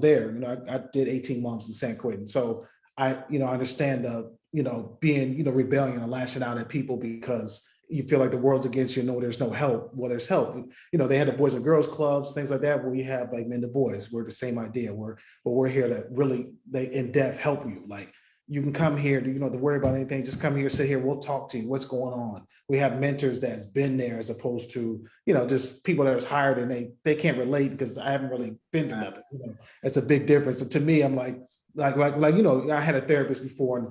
there. You know, I did 18 months in San Quentin. So I understand the, you know, being, you know, rebellion and lashing out at people because you feel like the world's against you. No, there's no help. Well, there's help. You know, they had the Boys and Girls Clubs, things like that, where you have like Men to Boys. We're the same idea. We're here to really, in depth help you. Like, you can come here to, you know, to worry about anything, just come here, sit here, we'll talk to you, what's going on. We have mentors that's been there as opposed to, you know, just people that are hired and they can't relate because I haven't really been through nothing. You know, it's a big difference. So to me, I'm like, you know, I had a therapist before and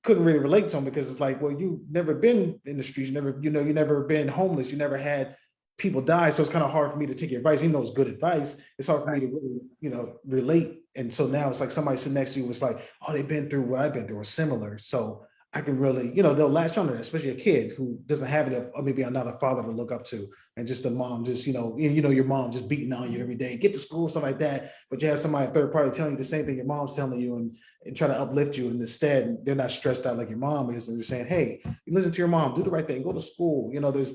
couldn't really relate to him because it's like, well, you've never been in the streets, you never been homeless, you never had people die. So it's kind of hard for me to take your advice, even though it's good advice. It's hard for me to really, you know, relate. And so now it's like somebody sitting next to you was like, oh, they've been through what I've been through or similar. So I can really, you know, they'll latch on to that, especially a kid who doesn't have it, or maybe another father to look up to, and just a mom, just, you know, your mom just beating on you every day, get to school, stuff like that. But you have somebody, third party, telling you the same thing your mom's telling you and try to uplift you. And instead, they're not stressed out like your mom is. And they're saying, hey, you listen to your mom, do the right thing, go to school. You know, there's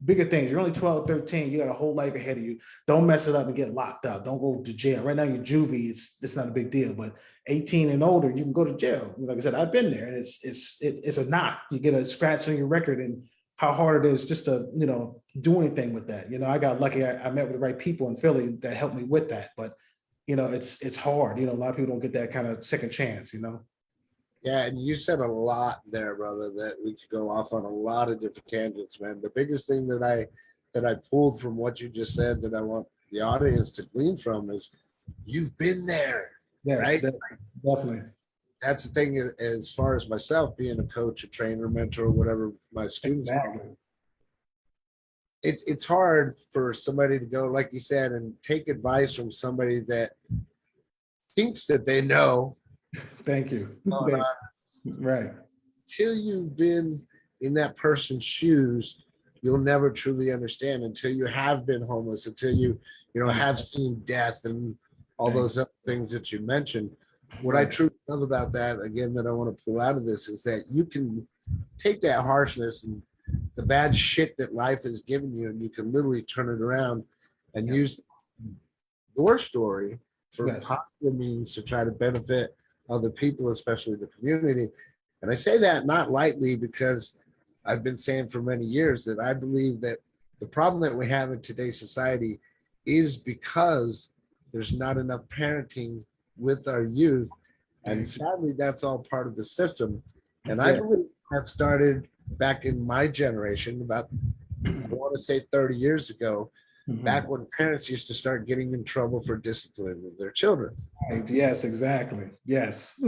bigger things. You're only 12, 13. You got a whole life ahead of you. Don't mess it up and get locked up. Don't go to jail. Right now, you're juvie. It's not a big deal. But 18 and older, you can go to jail. Like I said, I've been there, and it's a knock. You get a scratch on your record, and how hard it is just to, you know, do anything with that. You know, I got lucky. I met with the right people in Philly that helped me with that. But, you know, it's hard. You know, a lot of people don't get that kind of second chance, you know. Yeah, and you said a lot there, brother, that we could go off on a lot of different tangents, man. The biggest thing that I pulled from what you just said that I want the audience to glean from is you've been there. Yes, right? Definitely. That's the thing as far as myself being a coach, a trainer, mentor, whatever my students exactly. are. it's hard for somebody to go, like you said, and take advice from somebody that thinks that they know. Thank you. Right. Until you've been in that person's shoes, you'll never truly understand. Until you have been homeless, until you have seen death and all those other things that you mentioned. What I truly love about that, again, that I want to pull out of this is that you can take that harshness and the bad shit that life has given you, and you can literally turn it around and use your story for positive means to try to benefit other people, especially the community. And I say that not lightly, because I've been saying for many years that I believe that the problem that we have in today's society is because there's not enough parenting with our youth. And sadly, that's all part of the system. And I believe that started back in my generation, about, I want to say 30 years ago, back when parents used to start getting in trouble for discipline with their children. Right. Yes, exactly. Yes.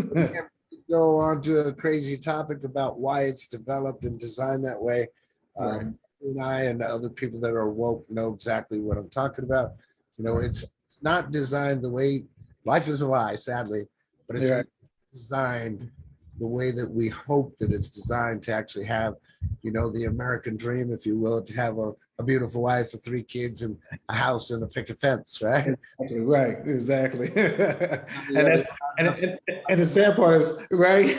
Go on to a crazy topic about why it's developed and designed that way. And I and other people that are woke know exactly what I'm talking about. It's not designed the way, life is a lie, sadly, but it's designed the way that we hope that it's designed to actually have, the American dream, if you will, to have a beautiful wife with 3 kids and a house and a picket fence, right? Right, exactly. And the sad part is, right?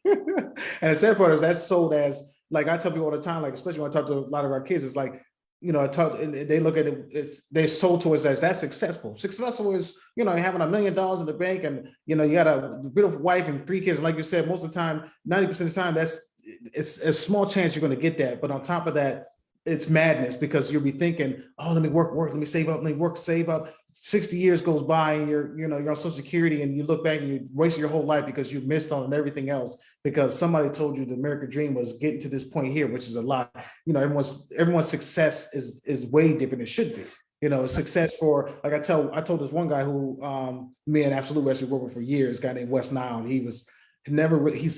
And the sad part is that's sold as, like I tell people all the time, like especially when I talk to a lot of our kids, it's like, they look at it, they're sold to us as that's successful. Successful is, having $1 million in the bank, and you got a beautiful wife and 3 kids. And like you said, most of the time, 90% of the time, it's a small chance you're going to get that. But on top of that, it's madness, because you'll be thinking, oh, let me work, let me save up, let me work, save up. 60 years goes by and you're on Social Security, and you look back and you wasted your whole life because you missed on everything else, because somebody told you the American dream was getting to this point here, which is a lie. Everyone's success is way different than it should be. Success for, like I told this one guy who me and Absolute actually worked with for years, a guy named West Nile. He's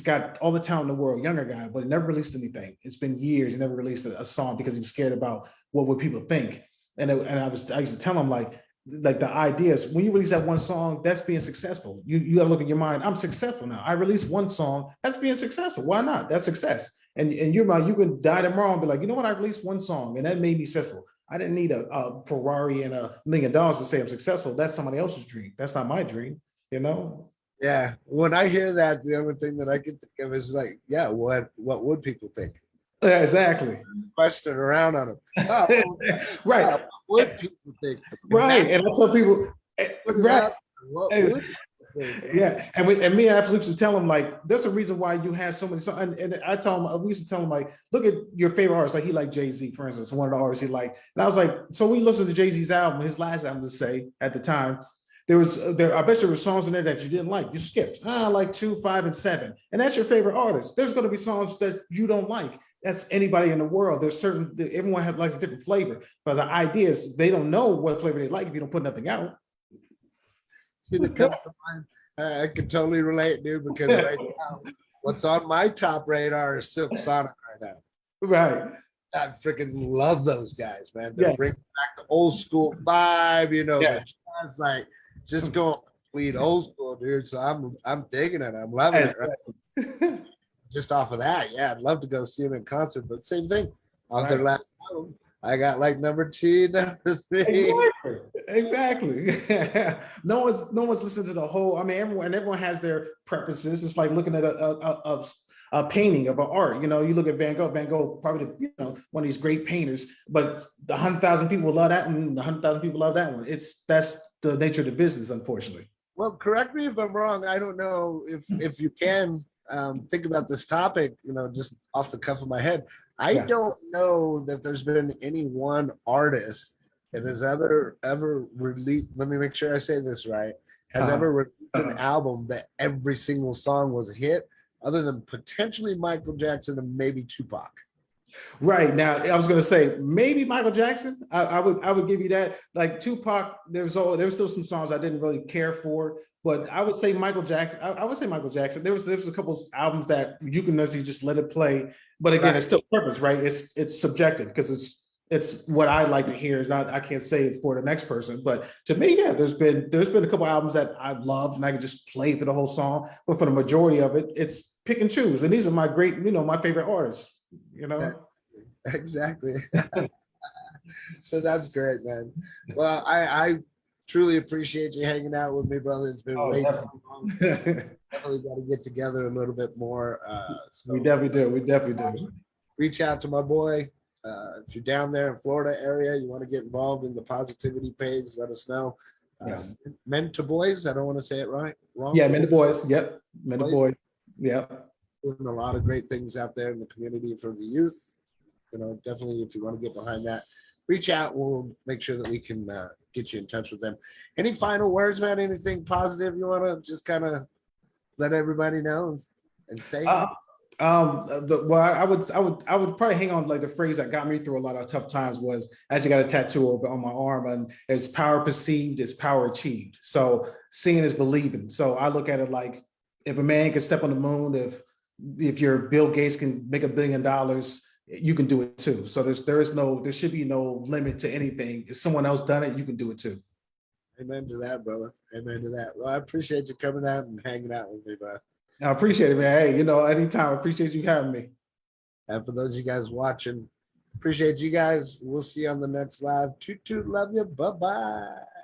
got all the talent in the world, younger guy, but never released anything. It's been years. He never released a song because he was scared about what would people think. And I used to tell him, like the idea is, when you release that one song, that's being successful. You got to look at your mind. I'm successful now. I released one song. That's being successful. Why not? That's success. And in your mind, you can die tomorrow and be like, you know what? I released one song and that made me successful. I didn't need a Ferrari and $1 million to say I'm successful. That's somebody else's dream. That's not my dream, Yeah. When I hear that, the only thing that I can think of is like, what would people think? Yeah, exactly. Question around on them. Oh, right. What would people think? Right. And I tell people, right. What would Yeah, and me and Absolute used to tell them, like, there's a reason why you had so many songs. And I tell him, we used to tell him, like, look at your favorite artists. Like, he liked Jay-Z, for instance, one of the artists he liked. And I was like, so when you listen to Jay-Z's album, his last album, to say at the time, I bet there were songs in there that you didn't like. You skipped. I like 2, 5, and 7. And that's your favorite artist. There's going to be songs that you don't like. That's anybody in the world. Everyone likes a different flavor. But the idea is they don't know what flavor they like if you don't put nothing out. I can totally relate, dude, because right now, what's on my top radar is Silk Sonic right now. Right. I freaking love those guys, man. They're bringing back the old school vibe, It's like just going complete old school, dude. So I'm digging it. I'm loving it. Right? Just off of that, I'd love to go see them in concert. But same thing, off their last album, I got like number 2, number 3. Exactly. No one's listening to the whole. I mean, everyone has their preferences. It's like looking at a painting of an art. You look at Van Gogh. Van Gogh, probably one of these great painters, but the 100,000 people love that, and the 100,000 people love that one. That's the nature of the business, unfortunately. Well, correct me if I'm wrong. I don't know if you can think about this topic, just off the cuff of my head. I don't know that there's been any one artist that has ever released, let me make sure I say this right, has ever released an album that every single song was a hit, other than potentially Michael Jackson and maybe Tupac. Right. Now, I was going to say maybe Michael Jackson. I would give you that. Like Tupac, there's still some songs I didn't really care for, but I would say Michael Jackson. I would say Michael Jackson. There was a couple of albums that you can necessarily just let it play, but again, it's still purpose, right? It's subjective because it's what I like to hear. Is not, I can't say it for the next person, but to me, yeah, there's been a couple albums that I've loved and I can just play through the whole song. But for the majority of it, it's pick and choose. And these are my great, my favorite artists, Exactly. So that's great, man. Well, I truly appreciate you hanging out with me, brother. It's been way too long. Definitely got to get together a little bit more. So We definitely do. reach out to my boy. If you're down there in Florida area, you want to get involved in the positivity page, let us know. Yes. Men to boys, I don't want to say it wrong. Yeah, Men to Boys. Yep. Men to Boys. Yep. Doing a lot of great things out there in the community for the youth. Definitely if you want to get behind that, reach out. We'll make sure that we can get you in touch with them. Any final words, man? Anything positive you want to just kind of let everybody know and say? Well, I would probably hang on, like, the phrase that got me through a lot of tough times was, I actually got a tattoo on my arm, and it's power perceived is power achieved. So seeing is believing. So I look at it like, if a man can step on the moon, if your Bill Gates can make $1 billion, you can do it too. So there should be no limit to anything. If someone else done it, you can do it too. Amen to that, brother. Amen to that. Well, I appreciate you coming out and hanging out with me, bro. I appreciate it, man. Hey, anytime. I appreciate you having me. And for those of you guys watching, appreciate you guys. We'll see you on the next live. Toot toot, love you. Bye-bye.